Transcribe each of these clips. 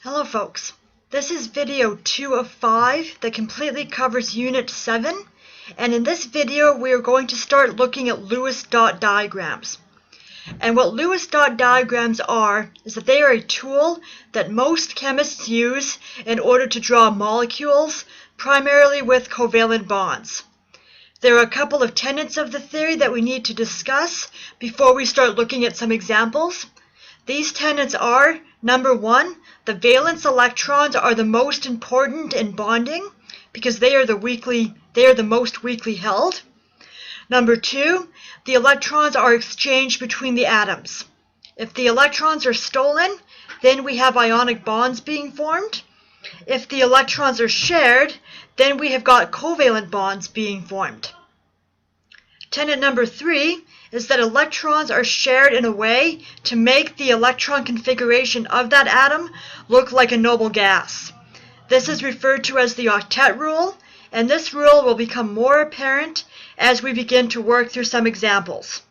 Hello folks, this is video 2 of 5 that completely covers Unit 7, and in this video we are going to start looking at Lewis dot diagrams. And what Lewis dot diagrams are is that they are a tool that most chemists use in order to draw molecules, primarily with covalent bonds. There are a couple of tenets of the theory that we need to discuss before we start looking at some examples. These tenets are, number 1, the valence electrons are the most important in bonding because they are the most weakly held. Number 2, the electrons are exchanged between the atoms. If the electrons are stolen, then we have ionic bonds being formed. If the electrons are shared, then we have got covalent bonds being formed. Tenet number 3 is that electrons are shared in a way to make the electron configuration of that atom look like a noble gas. This is referred to as the octet rule, and this rule will become more apparent as we begin to work through some examples.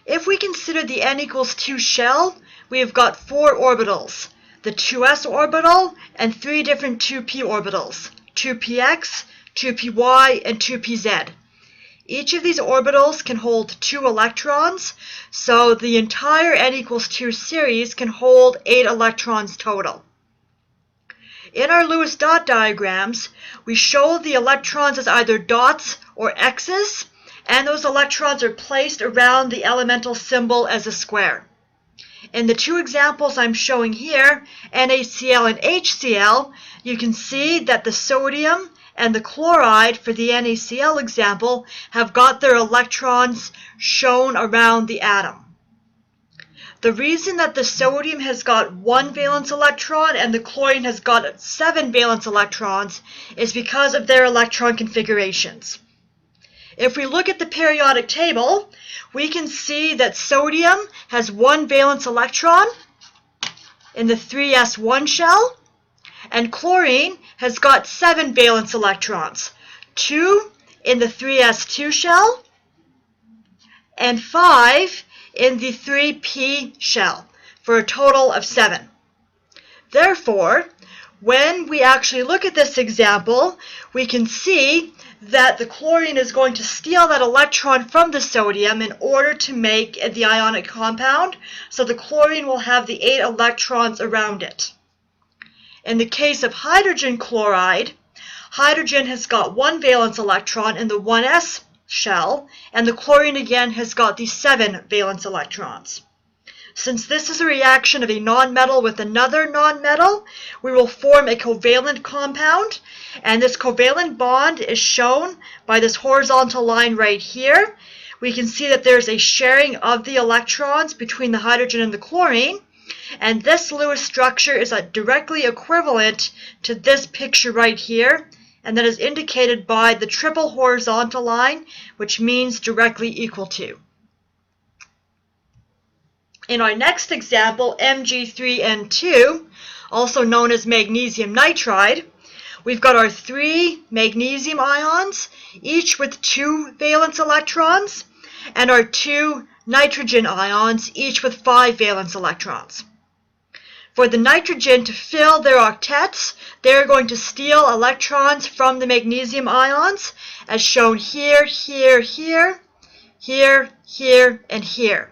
If we consider the n equals 2 shell, we have got 4 orbitals, the 2s orbital and 3 different 2p orbitals, 2px, 2py, and 2pz. Each of these orbitals can hold 2 electrons, so the entire n equals 2 series can hold 8 electrons total. In our Lewis dot diagrams, we show the electrons as either dots or x's, and those electrons are placed around the elemental symbol as a square. In the 2 examples I'm showing here, NaCl and HCl, you can see that the sodium and the chloride for the NaCl example have got their electrons shown around the atom. The reason that the sodium has got 1 valence electron and the chlorine has got 7 valence electrons is because of their electron configurations. If we look at the periodic table, we can see that sodium has 1 valence electron in the 3s1 shell, and chlorine has got 7 valence electrons, 2 in the 3s2 shell, and 5 in the 3p shell, for a total of 7. Therefore, when we actually look at this example, we can see that the chlorine is going to steal that electron from the sodium in order to make the ionic compound, so the chlorine will have the 8 electrons around it. In the case of hydrogen chloride, hydrogen has got 1 valence electron in the 1s shell, and the chlorine again has got the 7 valence electrons. Since this is a reaction of a nonmetal with another nonmetal, we will form a covalent compound, and this covalent bond is shown by this horizontal line right here. We can see that there's a sharing of the electrons between the hydrogen and the chlorine, and this Lewis structure is directly equivalent to this picture right here, and that is indicated by the triple horizontal line, which means directly equal to. In our next example, Mg3N2, also known as magnesium nitride, we've got our 3 magnesium ions, each with 2 valence electrons, and our 2 nitrogen ions, each with 5 valence electrons. For the nitrogen to fill their octets, they're going to steal electrons from the magnesium ions, as shown here, here, here, here, here, and here.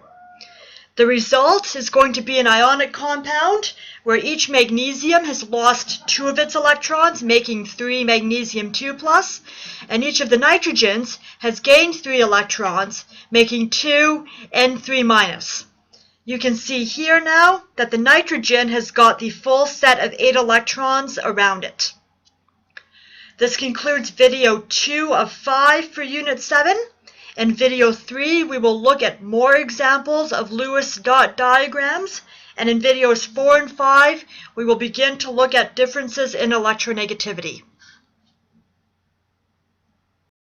The result is going to be an ionic compound where each magnesium has lost 2 of its electrons, making 3 magnesium 2+, and each of the nitrogens has gained 3 electrons, making 2 N3-. You can see here now that the nitrogen has got the full set of 8 electrons around it. This concludes video 2 of 5 for Unit 7. In video 3, we will look at more examples of Lewis dot diagrams, and in videos 4 and 5, we will begin to look at differences in electronegativity.